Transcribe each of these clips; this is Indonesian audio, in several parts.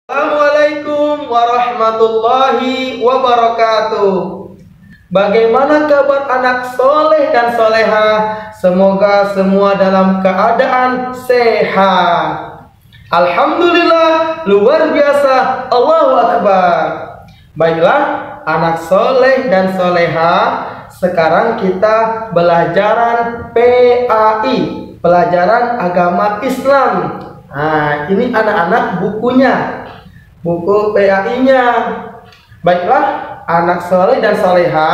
Assalamualaikum warahmatullahi wabarakatuh. Bagaimana kabar anak soleh dan soleha? Semoga semua dalam keadaan sehat. Alhamdulillah, luar biasa, Allahu Akbar. Baiklah anak soleh dan soleha, sekarang kita belajaran PAI, pelajaran agama Islam. Nah, ini anak-anak bukunya, buku PAI-nya. Baiklah anak soleh dan soleha,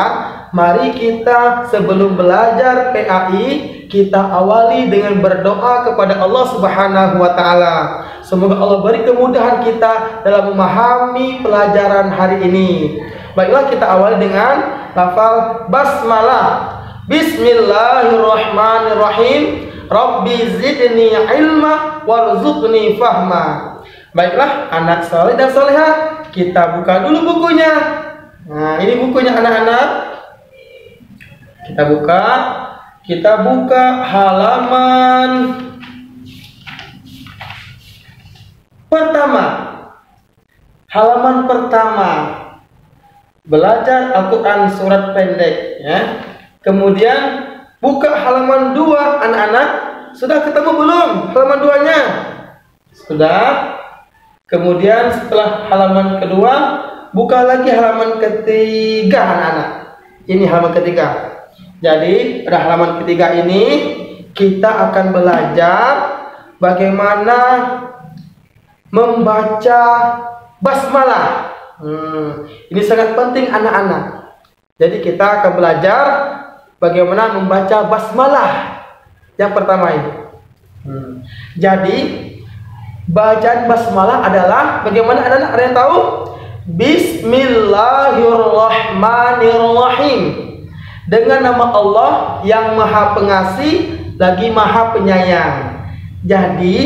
mari kita sebelum belajar PAI, kita awali dengan berdoa kepada Allah Subhanahu wa Ta'ala. Semoga Allah beri kemudahan kita dalam memahami pelajaran hari ini. Baiklah kita awali dengan lafal basmalah. Bismillahirrahmanirrahim. Rabbi zidni ilma warzuqni fahma. Baiklah anak soleh dan soleha, kita buka dulu bukunya. Nah, ini bukunya anak-anak. Kita buka halaman pertama. Halaman pertama. Belajar Al-Quran surat pendek ya. Kemudian buka halaman 2 anak-anak. Sudah ketemu belum halaman 2-nya? Sudah. Kemudian setelah halaman kedua, buka lagi halaman ketiga anak-anak. Ini halaman ketiga. Jadi pada halaman ketiga ini kita akan belajar bagaimana membaca basmalah. Ini sangat penting anak-anak. Jadi kita akan belajar bagaimana membaca basmalah yang pertama ini. Jadi bacaan basmalah adalah bagaimana anak-anak, ada yang tahu? Bismillahirrahmanirrahim. Dengan nama Allah yang Maha Pengasih lagi Maha Penyayang. Jadi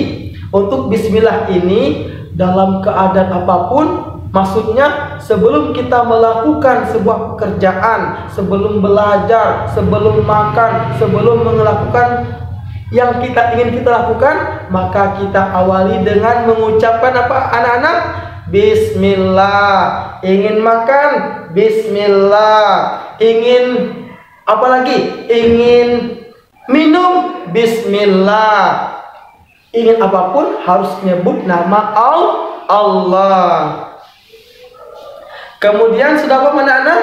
untuk bismillah ini dalam keadaan apapun, maksudnya sebelum kita melakukan sebuah pekerjaan, sebelum belajar, sebelum makan, sebelum melakukan yang kita ingin kita lakukan, maka kita awali dengan mengucapkan apa anak-anak? Bismillah. Ingin makan? Bismillah. Ingin apa lagi? Ingin minum? Bismillah. Ingin apapun harus menyebut nama Allah. Kemudian sudah apa anak-anak?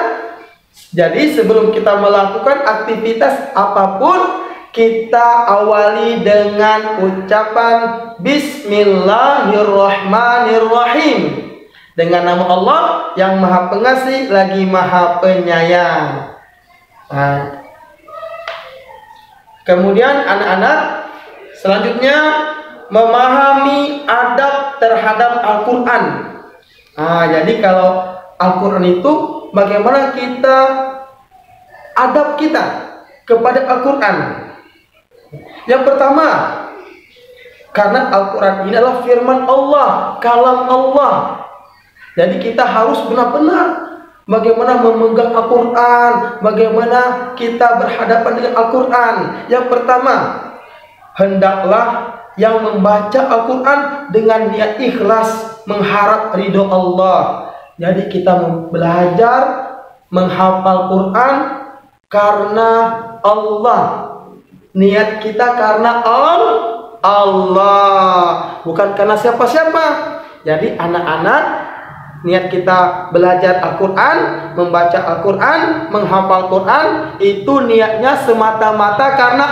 Jadi sebelum kita melakukan aktivitas apapun, kita awali dengan ucapan Bismillahirrahmanirrahim. Dengan nama Allah yang Maha Pengasih lagi Maha Penyayang. Nah, kemudian anak-anak selanjutnya memahami adab terhadap Al-Quran. Nah, jadi kalau Al-Quran itu bagaimana kita adab kita kepada Al-Quran. Yang pertama, karena Al-Quran ini adalah firman Allah, kalam Allah. Jadi kita harus benar-benar bagaimana memegang Al-Quran, bagaimana kita berhadapan dengan Al-Quran. Yang pertama, hendaklah yang membaca Al-Quran dengan niat ikhlas mengharap ridho Allah. Jadi kita belajar menghafal Quran karena Allah. Niat kita karena Allah, bukan karena siapa-siapa. Jadi anak-anak, niat kita belajar Al-Quran, membaca Al-Quran, menghafal Quran, itu niatnya semata-mata karena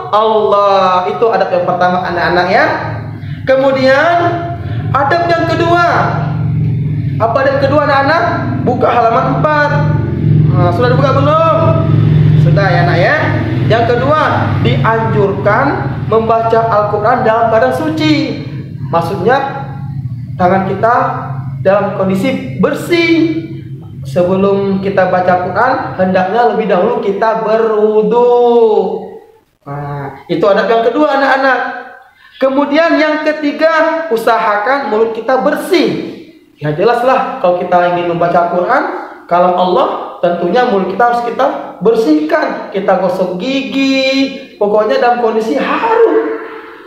Allah. Itu adab yang pertama anak-anak ya. Kemudian adab yang kedua. Apa adab kedua anak-anak? Buka halaman 4. Nah, sudah dibuka belum? Sudah ya anak ya. Yang kedua, dianjurkan membaca Al-Quran dalam keadaan suci. Maksudnya tangan kita dalam kondisi bersih. Sebelum kita baca Quran, hendaknya lebih dahulu kita berwudu. Nah, itu adab yang kedua anak-anak. Kemudian yang ketiga, usahakan mulut kita bersih. Ya jelaslah kalau kita ingin membaca Quran, kalam Allah, tentunya mulut kita harus kita bersihkan. Kita gosok gigi, pokoknya dalam kondisi harum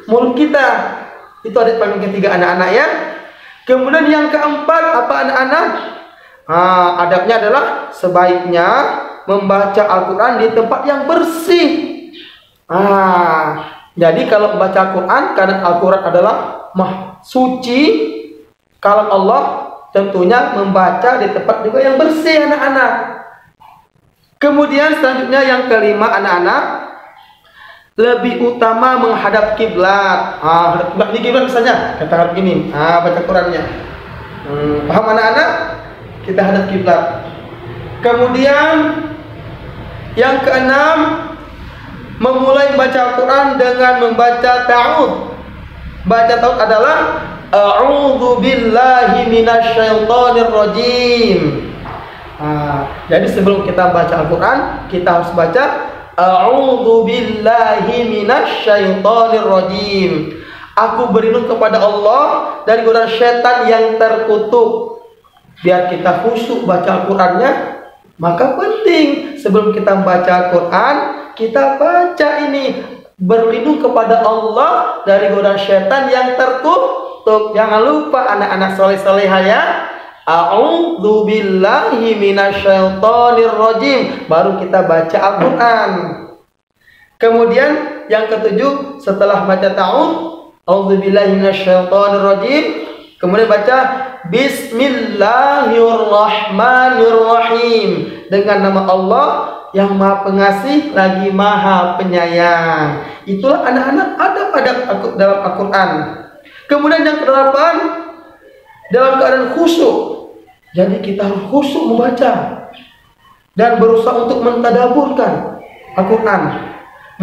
mulut kita. Itu adab yang ketiga anak-anak ya. Kemudian yang keempat apa anak-anak? Adabnya adalah sebaiknya membaca Al-Quran di tempat yang bersih. Jadi kalau membaca Al-Quran, karena Al-Quran adalah suci, kalam Allah, tentunya membaca di tempat juga yang bersih anak-anak. Kemudian selanjutnya yang kelima anak-anak, lebih utama menghadap kiblat. Hadap kiblat di kiblat misalnya, katakan begini, baca Qurannya. Paham anak-anak? Kita hadap kiblat. Kemudian yang keenam, memulai membaca Al-Quran dengan membaca ta'awudz. Baca ta'awudz adalah a'udzu billahi minasyaitonir rajim. Jadi sebelum kita baca Al-Quran, kita harus baca a'udzu billahi minasyaitonir rajim. Aku berlindung kepada Allah dari godaan setan yang terkutuk. Biar kita khusyuk baca Al-Qurannya, maka penting sebelum kita baca Al-Quran, kita baca ini berlindung kepada Allah dari godaan setan yang terkutuk. Jangan lupa anak-anak soleh-solehah ya. A'udzu billahi minasyaitonir rajim. Baru kita baca Al-Quran. Kemudian yang ketujuh, setelah baca ta'awudz, a'udzu billahi minasyaitonir rajim, kemudian baca Bismillahirrahmanirrahim, dengan nama Allah yang Maha Pengasih lagi Maha Penyayang. Itulah anak-anak adab-adab dalam Al-Quran. Kemudian yang kedelapan, dalam keadaan khusyuk. Jadi kita harus khusyuk membaca dan berusaha untuk mentadaburkan Al-Quran,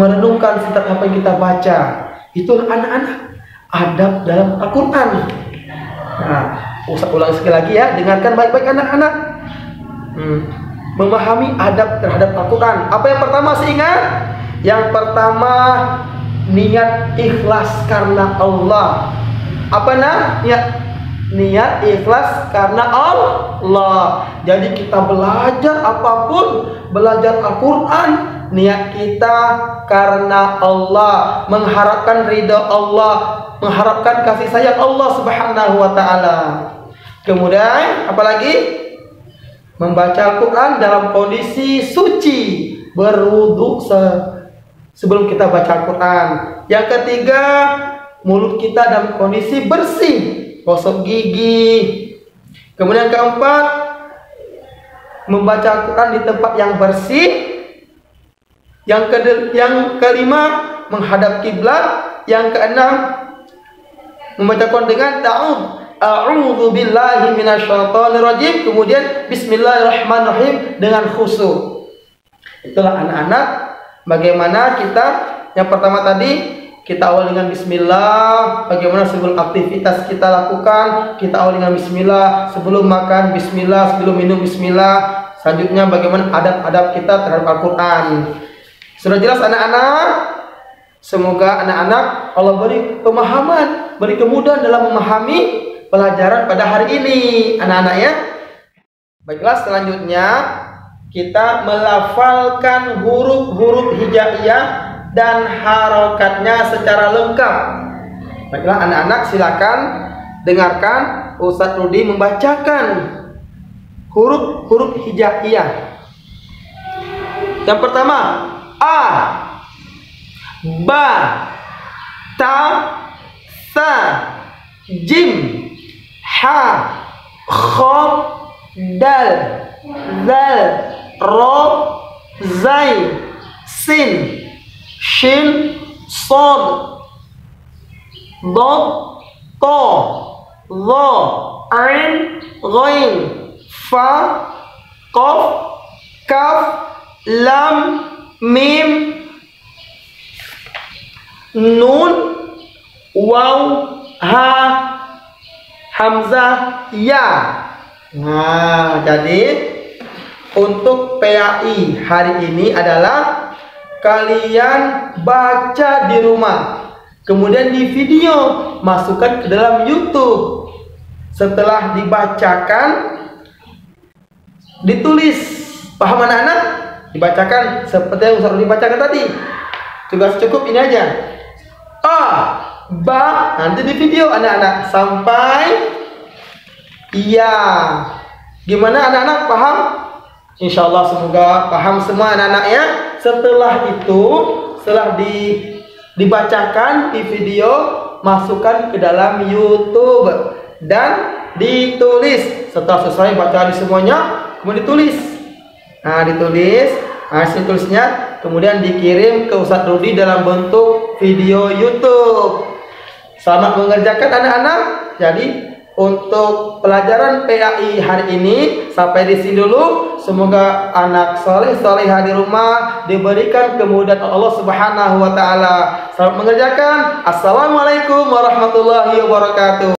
merenungkan setiap apa yang kita baca. Itulah anak-anak adab dalam Al-Quran. Usah ulang sekali lagi ya, dengarkan baik-baik anak-anak. Memahami adab terhadap Al-Quran. Apa yang pertama masih ingat? Yang pertama, niat ikhlas karena Allah. Apa niat ikhlas karena Allah. Jadi kita belajar apapun, belajar Al-Quran, niat kita karena Allah, mengharapkan ridha Allah, mengharapkan kasih sayang Allah Subhanahu wa ta'ala. Kemudian apalagi? Membaca Al-Quran dalam kondisi suci, berwudu sebelum kita baca Al-Quran. Yang ketiga, mulut kita dalam kondisi bersih, gosok gigi. Kemudian keempat, membaca Al-Quran di tempat yang bersih. Yang kelima, menghadap kiblat. Yang keenam, membaca Quran dengan ta'awudz, a'udzu billahi minasyaitonir rajim, kemudian bismillahirrahmanirrahim dengan khusyuk. Itulah anak-anak bagaimana kita, yang pertama tadi kita awal dengan bismillah, bagaimana sebelum aktivitas kita lakukan, kita awal dengan bismillah, sebelum makan bismillah, sebelum minum bismillah. Selanjutnya bagaimana adab-adab kita terhadap Al-Quran. Sudah jelas anak-anak? Semoga anak-anak Allah beri pemahaman, beri kemudahan dalam memahami pelajaran pada hari ini, anak-anak ya. Baiklah, selanjutnya kita melafalkan huruf-huruf hijaiyah dan harokatnya secara lengkap. Baiklah anak-anak, silakan dengarkan Ustadz Rudi membacakan huruf-huruf hijaiyah. Yang pertama, A, Ba, Ta, Sa, Jim, Ha, Kha, Dal, Zal, Ro, Zai, Sin, Shin, Sod, Dod, To, Zo, Ain, Ghain, Fa, Qaf, Kaf, Lam, Mim, Nun, Waw, Ha, Hamzah, Ya. Jadi untuk PAI hari ini adalah kalian baca di rumah, kemudian di video masukkan ke dalam YouTube. Setelah dibacakan, ditulis. Paham anak-anak? Dibacakan seperti yang Ustaz dibacakan tadi. Tugas cukup ini aja. A, Ba, nanti di video anak-anak sampai Iya. Gimana anak-anak, paham? Insya Allah semoga paham semua anak-anaknya. Setelah itu, setelah dibacakan di video, masukkan ke dalam YouTube dan ditulis. Setelah selesai baca di semuanya, kemudian ditulis. Nah, ditulis hasil tulisnya, kemudian dikirim ke Ustadz Rudi dalam bentuk video YouTube. Selamat mengerjakan anak-anak. Jadi untuk pelajaran PAI hari ini sampai di sini dulu. Semoga anak soleh solehah di rumah diberikan kemudahan Allah Subhanahu wa taala. Selamat mengerjakan. Assalamualaikum warahmatullahi wabarakatuh.